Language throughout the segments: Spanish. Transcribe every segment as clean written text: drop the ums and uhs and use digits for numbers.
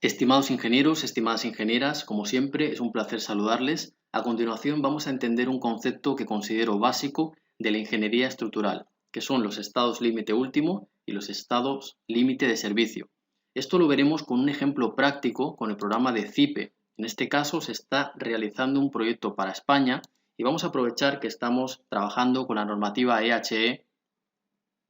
Estimados ingenieros, estimadas ingenieras, como siempre es un placer saludarles. A continuación vamos a entender un concepto que considero básico de la ingeniería estructural, que son los estados límite último y los estados límite de servicio. Esto lo veremos con un ejemplo práctico con el programa de CIPE. En este caso se está realizando un proyecto para España y vamos a aprovechar que estamos trabajando con la normativa EHE,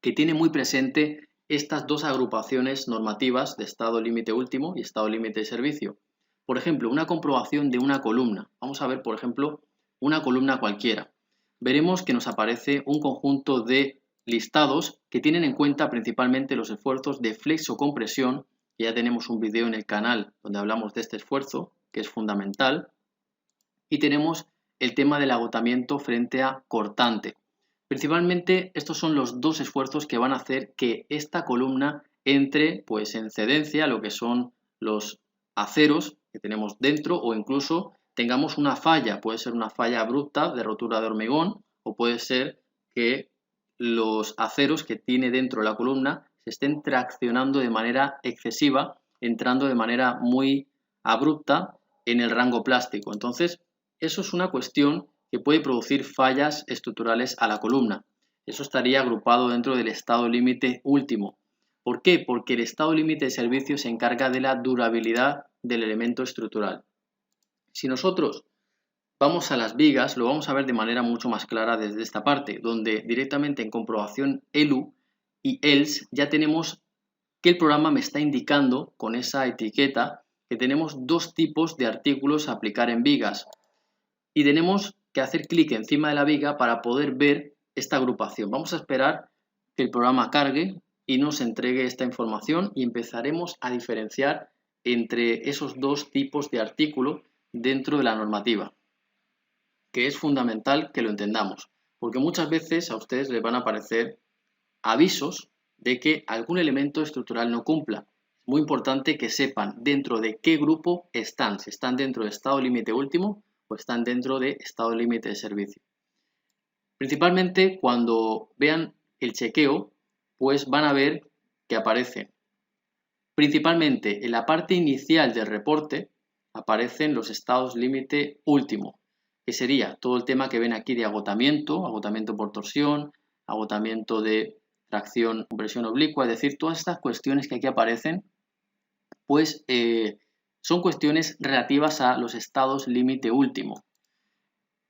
que tiene muy presente estas dos agrupaciones normativas de estado límite último y estado límite de servicio. Por ejemplo, una comprobación de una columna. Vamos a ver, por ejemplo, una columna cualquiera. Veremos que nos aparece un conjunto de listados que tienen en cuenta principalmente los esfuerzos de flexocompresión. Ya tenemos un vídeo en el canal donde hablamos de este esfuerzo, que es fundamental. Y tenemos el tema del agotamiento frente a cortante. Principalmente estos son los dos esfuerzos que van a hacer que esta columna entre pues, en cedencia, lo que son los aceros que tenemos dentro, o incluso tengamos una falla, puede ser una falla abrupta de rotura de hormigón, o puede ser que los aceros que tiene dentro la columna se estén traccionando de manera excesiva, entrando de manera muy abrupta en el rango plástico. Entonces, eso es una cuestión que puede producir fallas estructurales a la columna. Eso estaría agrupado dentro del estado límite último. ¿Por qué? Porque el estado límite de servicio se encarga de la durabilidad del elemento estructural. Si nosotros vamos a las vigas, lo vamos a ver de manera mucho más clara desde esta parte, donde directamente en comprobación ELU y ELS ya tenemos que el programa me está indicando con esa etiqueta que tenemos dos tipos de artículos a aplicar en vigas. Y tenemos que hacer clic encima de la viga para poder ver esta agrupación. Vamos a esperar que el programa cargue y nos entregue esta información y empezaremos a diferenciar entre esos dos tipos de artículo dentro de la normativa, que es fundamental que lo entendamos, porque muchas veces a ustedes les van a aparecer avisos de que algún elemento estructural no cumpla. Es muy importante que sepan dentro de qué grupo están, si están dentro de estado límite último o están dentro de estado límite de servicio. Principalmente cuando vean el chequeo, pues van a ver que aparecen principalmente en la parte inicial del reporte aparecen los estados límite último, que sería todo el tema que ven aquí de agotamiento, agotamiento por torsión, agotamiento de tracción, compresión oblicua, es decir, todas estas cuestiones que aquí aparecen, pues son cuestiones relativas a los estados límite último.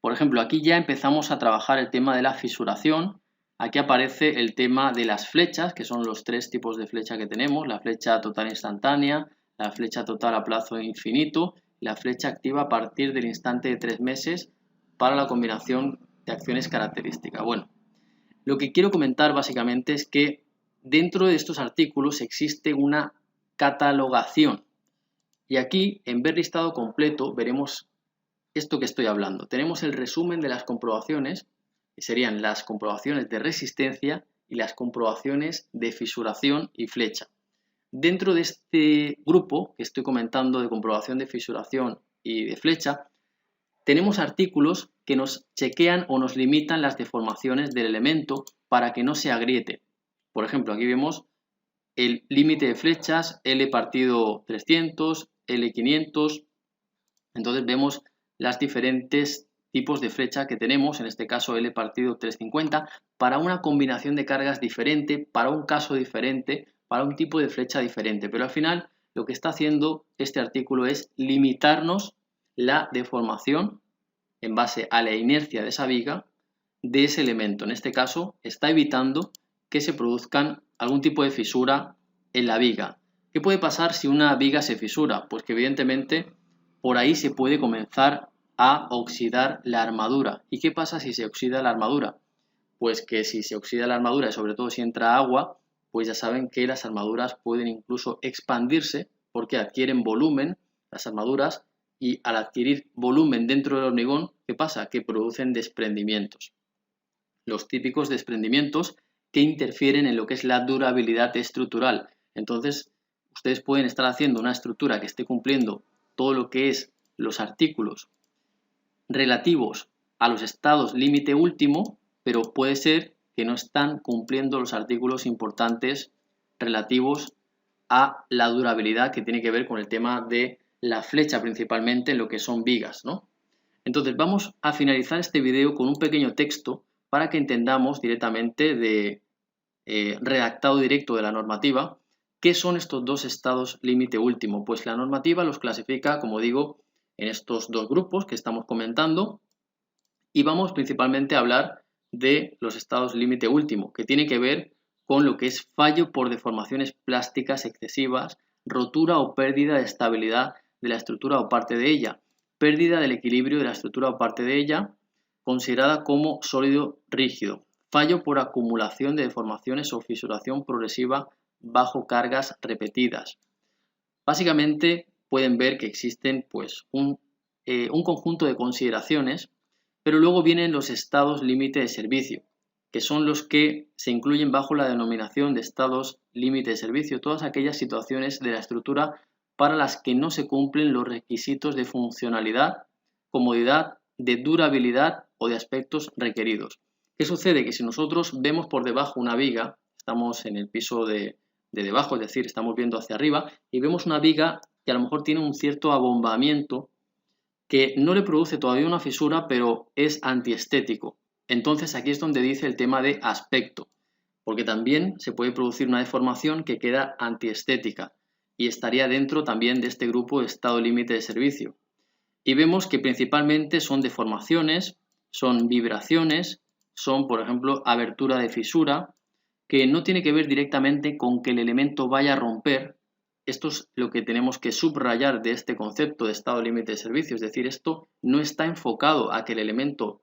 Por ejemplo, aquí ya empezamos a trabajar el tema de la fisuración. Aquí aparece el tema de las flechas, que son los tres tipos de flecha que tenemos, la flecha total instantánea, la flecha total a plazo infinito y la flecha activa a partir del instante de 3 meses para la combinación de acciones características. Bueno, lo que quiero comentar básicamente es que dentro de estos artículos existe una catalogación. Y aquí, en ver listado completo, veremos esto que estoy hablando. Tenemos el resumen de las comprobaciones, que serían las comprobaciones de resistencia y las comprobaciones de fisuración y flecha. Dentro de este grupo que estoy comentando de comprobación de fisuración y de flecha, tenemos artículos que nos chequean o nos limitan las deformaciones del elemento para que no se agriete. Por ejemplo, aquí vemos el límite de flechas L partido 300, L500. Entonces vemos las diferentes tipos de flecha que tenemos, en este caso L partido 350, para una combinación de cargas diferente, para un caso diferente, para un tipo de flecha diferente. Pero al final lo que está haciendo este artículo es limitarnos la deformación en base a la inercia de esa viga de ese elemento. En este caso está evitando que se produzcan algún tipo de fisura en la viga. ¿Qué puede pasar si una viga se fisura? Pues que evidentemente por ahí se puede comenzar a oxidar la armadura. ¿Y qué pasa si se oxida la armadura? Pues que si se oxida la armadura y sobre todo si entra agua, pues ya saben que las armaduras pueden incluso expandirse porque adquieren volumen las armaduras y al adquirir volumen dentro del hormigón, ¿qué pasa? Que producen desprendimientos. Los típicos desprendimientos que interfieren en lo que es la durabilidad estructural. Entonces, ustedes pueden estar haciendo una estructura que esté cumpliendo todo lo que es los artículos relativos a los estados límite último, pero puede ser que no están cumpliendo los artículos importantes relativos a la durabilidad, que tiene que ver con el tema de la flecha principalmente en lo que son vigas, ¿no? Entonces vamos a finalizar este video con un pequeño texto para que entendamos directamente de redactado directo de la normativa qué son estos dos estados límite último. Pues la normativa los clasifica, como digo, en estos dos grupos que estamos comentando, y vamos principalmente a hablar de los estados límite último, que tiene que ver con lo que es fallo por deformaciones plásticas excesivas, rotura o pérdida de estabilidad de la estructura o parte de ella, pérdida del equilibrio de la estructura o parte de ella, considerada como sólido rígido, fallo por acumulación de deformaciones o fisuración progresiva bajo cargas repetidas. Básicamente pueden ver que existen pues un conjunto de consideraciones, pero luego vienen los estados límite de servicio, que son los que se incluyen bajo la denominación de estados límite de servicio, todas aquellas situaciones de la estructura para las que no se cumplen los requisitos de funcionalidad, comodidad, de durabilidad o de aspectos requeridos. ¿Qué sucede? Que si nosotros vemos por debajo una viga, estamos en el piso de debajo, es decir, estamos viendo hacia arriba y vemos una viga que a lo mejor tiene un cierto abombamiento que no le produce todavía una fisura, pero es antiestético. Entonces aquí es donde dice el tema de aspecto, porque también se puede producir una deformación que queda antiestética y estaría dentro también de este grupo de estado límite de servicio. Y vemos que principalmente son deformaciones, son vibraciones, son, por ejemplo, abertura de fisura, que no tiene que ver directamente con que el elemento vaya a romper. Esto es lo que tenemos que subrayar de este concepto de estado límite de servicio, es decir, esto no está enfocado a que el elemento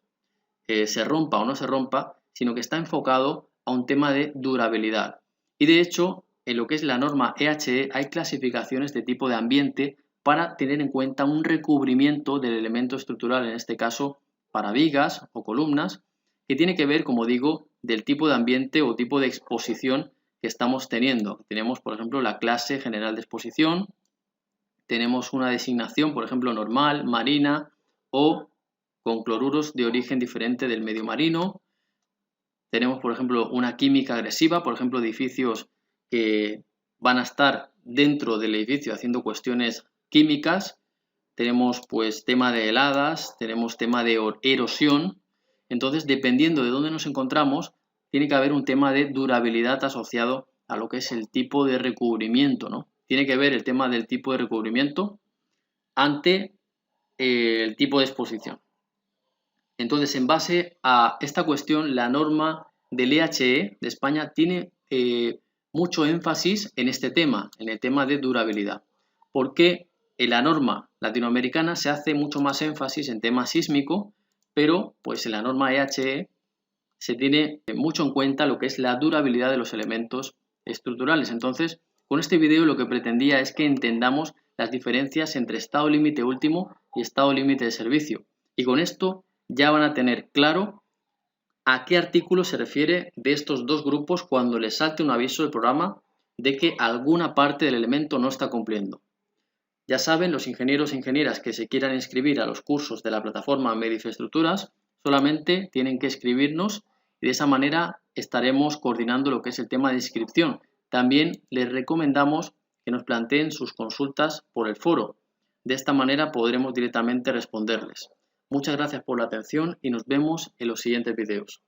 se rompa o no se rompa, sino que está enfocado a un tema de durabilidad. Y de hecho, en lo que es la norma EHE hay clasificaciones de tipo de ambiente para tener en cuenta un recubrimiento del elemento estructural, en este caso para vigas o columnas, que tiene que ver, como digo, del tipo de ambiente o tipo de exposición que estamos teniendo. Tenemos, por ejemplo, la clase general de exposición, tenemos una designación, por ejemplo, normal, marina o con cloruros de origen diferente del medio marino. Tenemos, por ejemplo, una química agresiva, por ejemplo, edificios que van a estar dentro del edificio haciendo cuestiones químicas. Tenemos pues tema de heladas, tenemos tema de erosión. Entonces, dependiendo de dónde nos encontramos, tiene que haber un tema de durabilidad asociado a lo que es el tipo de recubrimiento, ¿no? Tiene que ver el tema del tipo de recubrimiento ante el tipo de exposición. Entonces, en base a esta cuestión, la norma del EHE de España tiene mucho énfasis en este tema, en el tema de durabilidad. Porque en la norma latinoamericana se hace mucho más énfasis en tema sísmico, pero pues en la norma EHE se tiene mucho en cuenta lo que es la durabilidad de los elementos estructurales. Entonces, con este video lo que pretendía es que entendamos las diferencias entre estado límite último y estado límite de servicio. Y con esto ya van a tener claro a qué artículo se refiere de estos dos grupos cuando les salte un aviso del programa de que alguna parte del elemento no está cumpliendo. Ya saben, los ingenieros e ingenieras que se quieran inscribir a los cursos de la plataforma Medinfraestructuras solamente tienen que escribirnos y de esa manera estaremos coordinando lo que es el tema de inscripción. También les recomendamos que nos planteen sus consultas por el foro. De esta manera podremos directamente responderles. Muchas gracias por la atención y nos vemos en los siguientes videos.